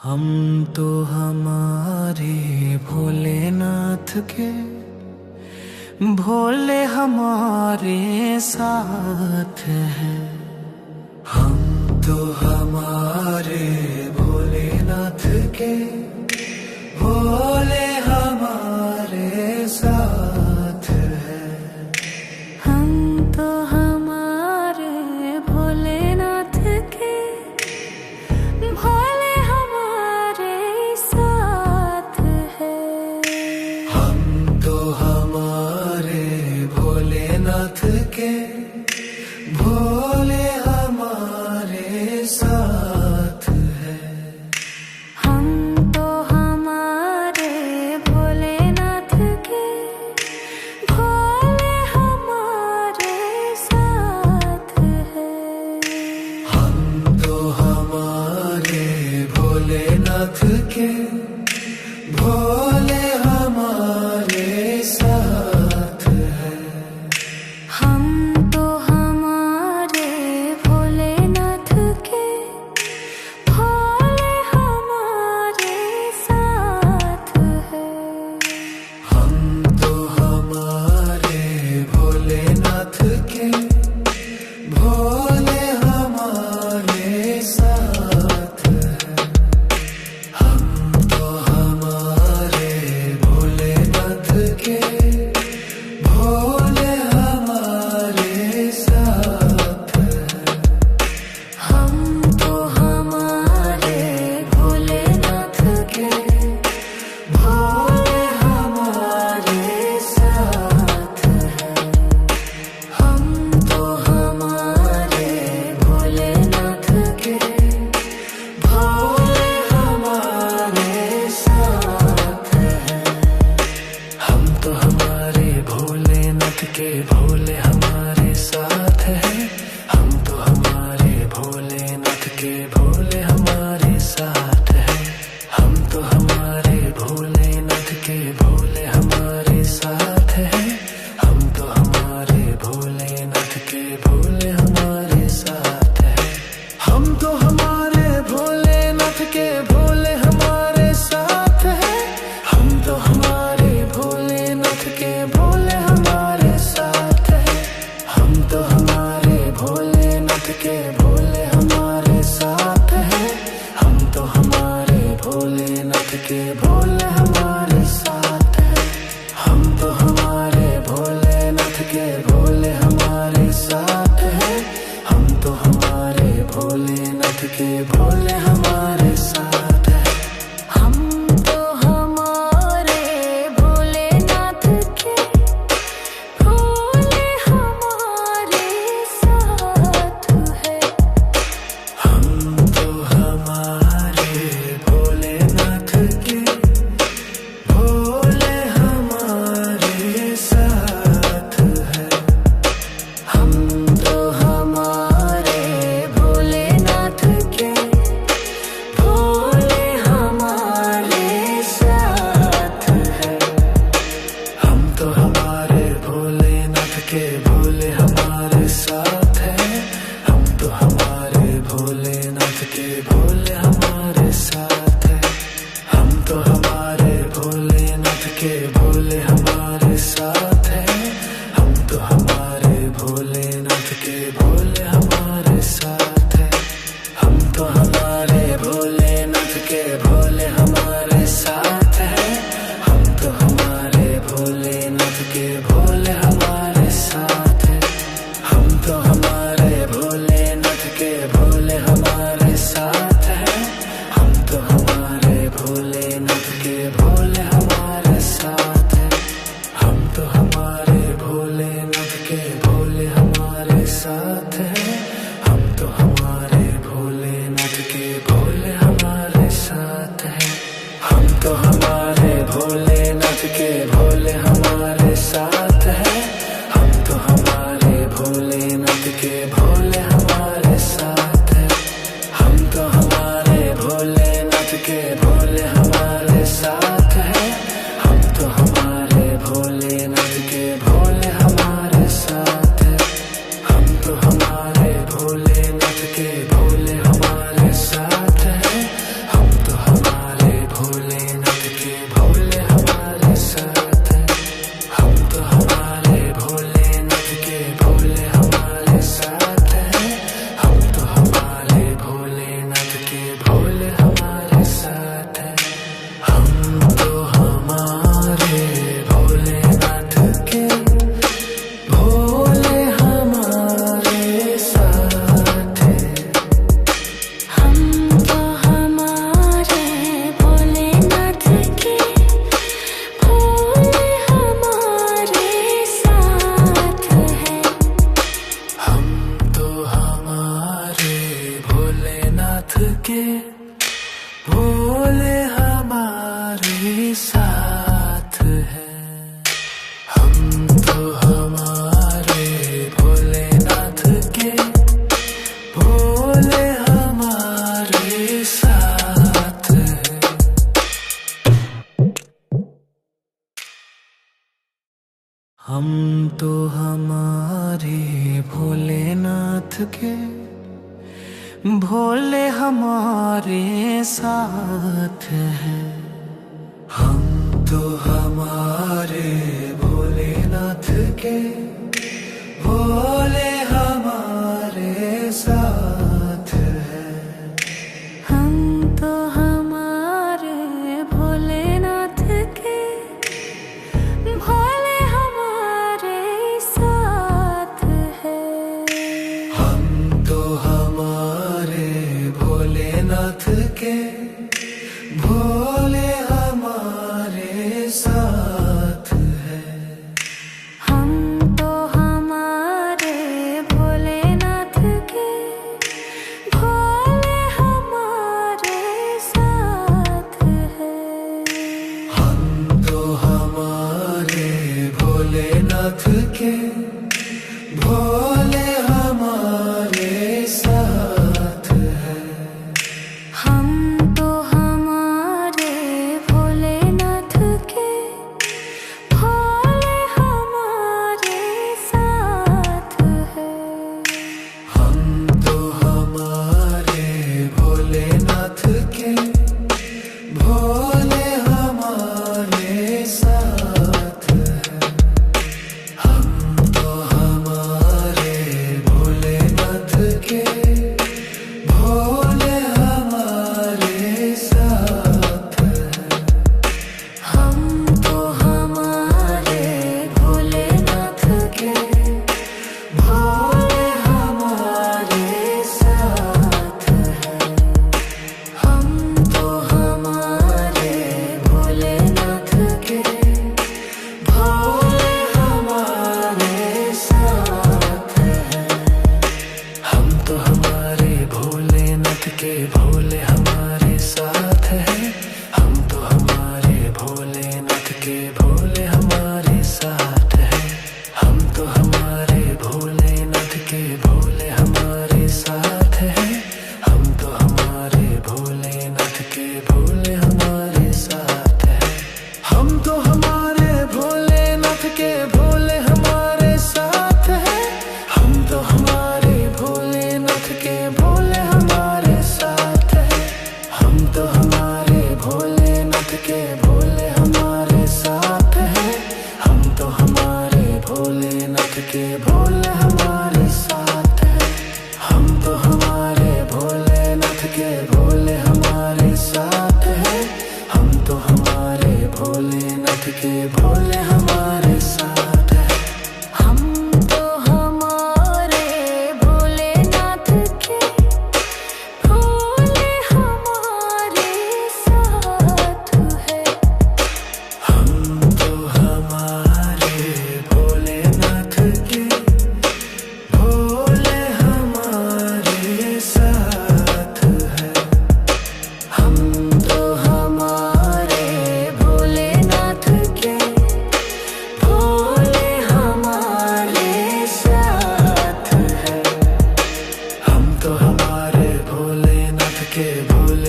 हम तो हमारे भोलेनाथ के भोले हमारे साथ हैं। हम तो हमारे भोलेनाथ के भोले हमारे साथ हैं। हम तो हमारे भोलेनाथ के भोले हमारे साथ हैं। हम तो हमारे भोलेनाथ के भोले हमारे साथ हैं। हम तो हमारे भोलेनाथ के भोले हमारे साथ हैं। हम तो हमारे भोलेनाथ के भोले हमारे साथ हैं। हम तो हमारे भोलेनाथ के भोले हमारे साथ हैं। हम तो हमारे भोलेनाथ के भोले हमारे साथ हैं। हम तो हमारे भोलेनाथ के भोले हमारे साथ हैं। हम तो हमारे भोलेनाथ के भोले हमारे साथ हैं। हम तो हमारे भोलेनाथ के भोले हमारे साथ हैं। हम तो हमारे भोलेनाथ के भोले हमारे साथ हैं। हम तो हमारे भोलेनाथ के भोले हमारे साथ हैं। हम तो हमारे भोलेनाथ के भोले हमारे साथ हैं। हम तो हमारे भोलेनाथ के भोले हमारे साथ हैं। हम तो हमारे भोलेनाथ के भोले हमारे साथ हैं। हम तो हमारे भोलेनाथ के भोले हमारे साथ हैं। हम तो हमारे भोलेनाथ के भोले हमारे साथ हैं। हम तो हमारे भोलेनाथ के भोले हमारे साथ हैं। हम तो हमारे भोलेनाथ के भोले हमारे साथ हैं। हम तो हमारे भोलेनाथ के भोले हमारे साथ हैं। हम तो हमारे भोलेनाथ के भोले हमारे साथ हैं। हम तो हमारे भोलेनाथ के भोले हमारे साथ हैं। हम तो हमारे भोलेनाथ के भोले हमारे साथ हैं। हम तो हमारे भोलेनाथ के भोले हमारे साथ हैं। हम तो हमारे भोलेनाथ के भोले हमारे साथ हैं। हम तो हमारे भोलेनाथ के भोले हमारे साथ हैं। हम तो हमारे भोलेनाथ के भोले हमारे साथ हैं। हम तो हमारे भोलेनाथ के भोले हमारे साथ हैं। हम तो हमारे भोलेनाथ के भोले हमारे साथ हैं। हम तो हमारे भोलेनाथ के भोले हमारे साथ हैं। हम तो हमारे भोलेनाथ के भोले हमारे साथ हैं। हम तो हमारे भोलेनाथ के भोले हमारे साथ हैं। हम तो हमारे भोलेनाथ के भोले हमारे साथ हैं। हम तो हमारे भोलेनाथ के भोले हमारे साथ हैं। हम तो हमारे भोलेनाथ के भोले हमारे साथ हैं। हम तो हमारे भोलेनाथ के भोले हमारे साथ हैं। हम तो हमारे भोलेनाथ के भोले हमारे साथ हैं। हम तो हमारे भोलेनाथ के भोले हमारे साथ हैं। हम तो हम तो हमारे भोलेनाथ के, भोले हमारे साथ हैं। हम तो हमारे भोलेनाथ के, भोले हमारे साथ हैं। हम तो हमारे भोलेनाथ के, भोले हमारे साथ हैं। हम तो हमारे भोलेनाथ के, भोले हमारे साथ हैं। हम तो हमारे भोलेनाथ के, भोले हमारे साथ हैं। हम तो हमारे भोलेनाथ के, भोले हमारे साथ हैं। हम तो हमारे भोलेनाथ के, भोले हमारे साथ हैं। हम तो हमारे भोलेनाथ के, भोले हमारे साथ हैं। हम तो हमारे भोलेनाथ के, भोले हमारे साथ हैं। हम तो हमारे भोलेनाथ के, भोले हमारे साथ हैं। हम तो हमारे भोलेनाथ के, भोले हमारे साथ हैं। हम तो हमारे भोलेनाथ के, भोले हमारे साथ हैं। हम तो हमारे भोलेनाथ के, भोले हमारे साथ हैं। हम तो हमारे भोलेनाथ के, भोले हमारे साथ हैं। हम तो हमारे भोलेनाथ के, भोले हमारे साथ हैं। हम तो हमारे भोलेनाथ के, भोले हमारे साथ हैं। हम तो हमारे भोलेनाथ के, भोले हमारे साथ हैं। हम तो हमारे भोलेनाथ के, भोले हमारे साथ हैं। हम तो हमारे भोलेनाथ के, भोले हमारे साथ हैं। हम तो हमारे भोलेनाथ के, भोले हमारे साथ हैं। हम तो हमारे भोलेनाथ के, भोले हमारे साथ हैं। हम तो हमारे भोलेनाथ के, भोले हमारे साथ हैं। हम तो हमारे भोलेनाथ के, भोले हमारे साथ हैं। हम तो हमारे भोलेनाथ के, भोले हमारे साथ हैं। हम तो हमारे भोलेनाथ के, भोले हमारे साथ हैं। हम तो हमारे भोलेनाथ के, भोले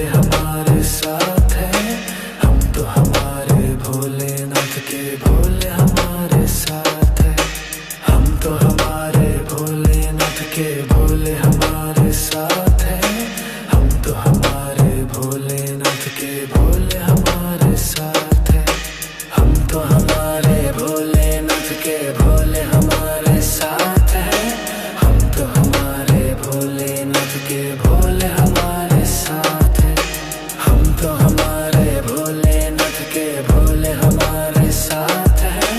हमारे साथ हैं। हम तो हमारे भोलेनाथ के, भोले हमारे साथ हैं। हम तो हमारे भोलेनाथ के, भोले हमारे साथ हैं। हम तो हमारे भोलेनाथ के, भोले हमारे साथ हैं। हम तो हमारे भोलेनाथ के, भोले हमारे साथ हैं। हम तो हमारे भोलेनाथ के, भोले हमारे साथ हैं।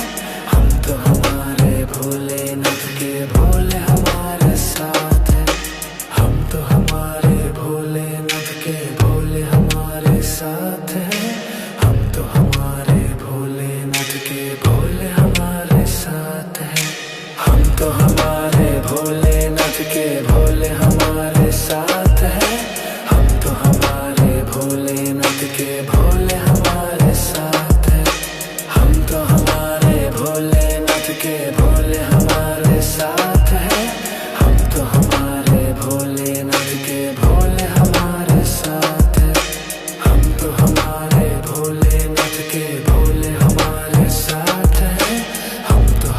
हम तो हमारे भोलेनाथ के, भोले हमारे साथ हैं। हम तो हमारे भोलेनाथ के, भोले हमारे साथ हैं। हम तो हमारे भोलेनाथ के, भोले हमारे साथ हैं। हम तो हमारे भोलेनाथ के, भोले हमारे साथ हैं। हम तो हमारे भोलेनाथ के, भोले हमारे साथ हैं। हम तो हमारे भोलेनाथ के, भोले हमारे साथ हैं। हम तो हमारे भोलेनाथ के, भोले हमारे साथ हैं। हम तो हमारे भोलेनाथ के, भोले हमारे साथ हैं। हम तो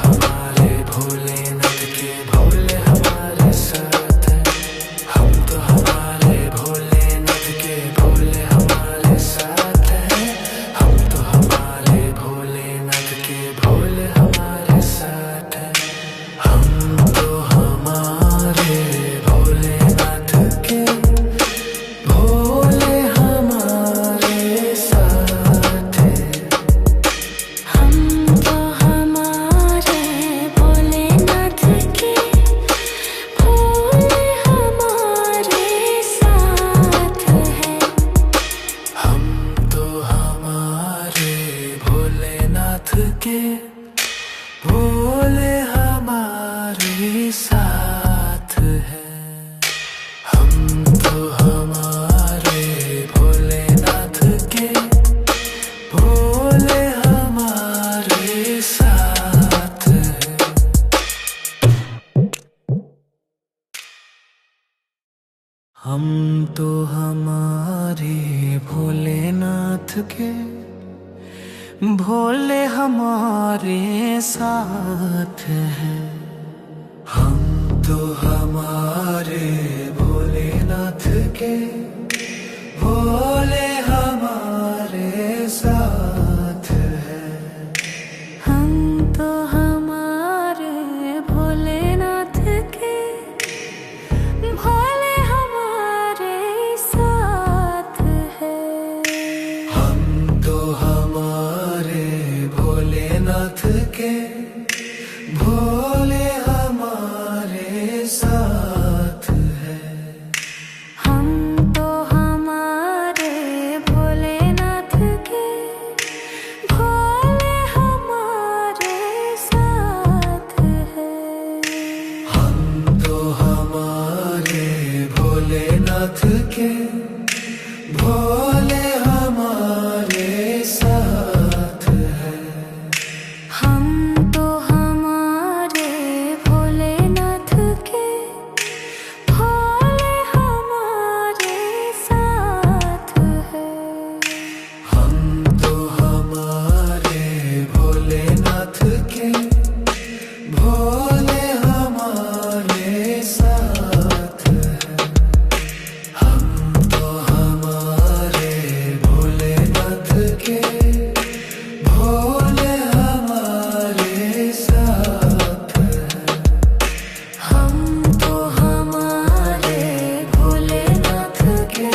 तो हमारे भोलेनाथ के, भोले हमारे साथ हैं। हम तो हमारे भोलेनाथ के, भोले हमारे साथ हैं। हम तो हमारे भोलेनाथ के, भोले हमारे साथ हैं। हम तो हमारे भोलेनाथ के, भोले हमारे साथ हैं। हम तो हमारे भोलेनाथ के, भोले हमारे साथ हैं। हम तो हमारे भोलेनाथ के, भोले हमारे साथ हैं। हम तो हमारे भोलेनाथ के, भोले हमारे साथ हैं। हम तो हमारे भोलेनाथ के, भोले हमारे साथ हैं। हम तो हमारे भोलेनाथ के, भोले हमारे साथ हैं। हम तो हमारे भोलेनाथ के, भोले हमारे साथ हैं। हम तो हमारे भोलेनाथ के,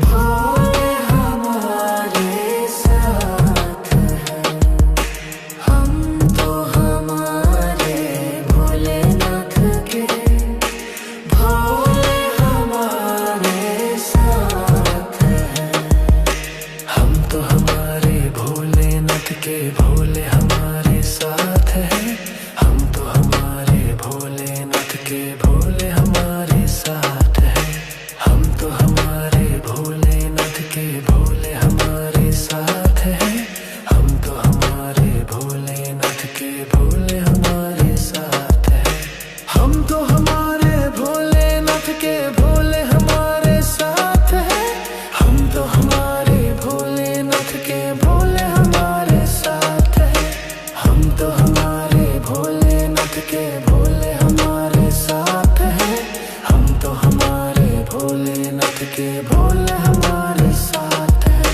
भोले हमारे साथ हैं। हम तो हमारे भोलेनाथ के, भोले हमारे साथ हैं। हम तो हमारे भोलेनाथ के, भोले हमारे साथ हैं। हम तो हमारे भोलेनाथ के, भोले हमारे साथ हैं। हम तो हमारे भोलेनाथ के, भोले हमारे साथ हैं। हम तो हमारे भोलेनाथ के, भोले हमारे साथ हैं। हम तो हमारे भोलेनाथ के, भोले हमारे साथ हैं। हम तो हमारे भोलेनाथ के, भोले हमारे साथ हैं। हम तो हमारे भोलेनाथ के, भोले हमारे साथ हैं। हम तो हमारे भोलेनाथ के, भोले हमारे साथ हैं।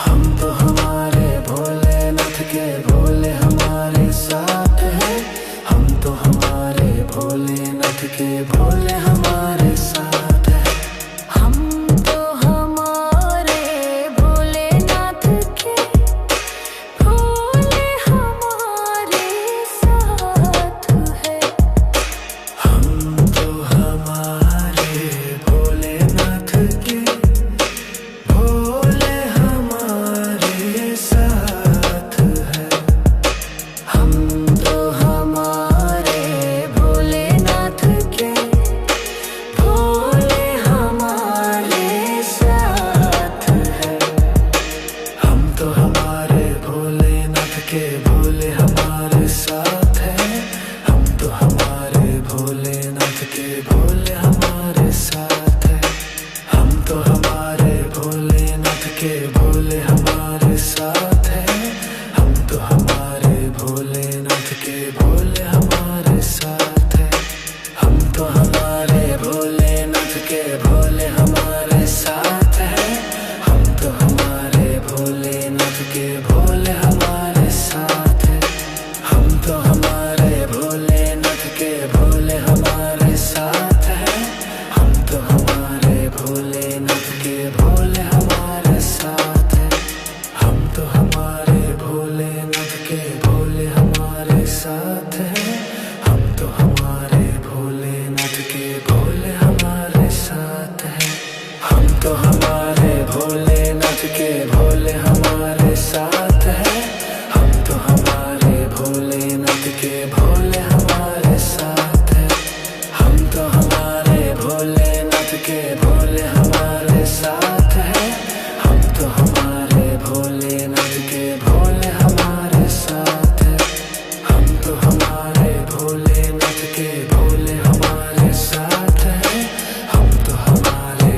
हम तो हमारे भोलेनाथ के, भोले हमारे साथ हैं। हम तो हमारे भोलेनाथ के, भोले हमारे साथ हैं। हम तो हमारे भोलेनाथ के, भोले हमारे साथ हैं। हम तो हमारे भोलेनाथ के, भोले हमारे साथ हैं। हम तो हमारे भोलेनाथ के, भोले हमारे साथ हैं। हम तो हमारे भोलेनाथ के, भोले हमारे साथ हैं। हम तो हमारे भोलेनाथ के, भोले हमारे साथ हैं। हम तो हमारे भोलेनाथ के, भोले हमारे साथ हैं। हम तो हमारे भोलेनाथ के, भोले हमारे साथ हैं। हम तो हमारे भोलेनाथ के, भोले हमारे साथ हैं। हम तो हमारे भोलेनाथ के, भोले हमारे साथ हैं। हम तो हमारे भोलेनाथ के, भोले हमारे साथ हैं। हम तो हमारे भोलेनाथ के, भोले हमारे साथ हैं। हम तो हमारे भोलेनाथ के, भोले हमारे साथ हैं। हम तो हमारे भोलेनाथ के, भोले हमारे साथ हैं। हम तो हमारे भोलेनाथ के, भोले हमारे साथ हैं। हम तो हमारे भोलेनाथ के, भोले हमारे साथ हैं। हम तो हमारे भोलेनाथ के, भोले हमारे साथ हैं। हम तो हमारे भोलेनाथ के, भोले हमारे साथ हैं। हम तो हमारे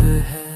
है।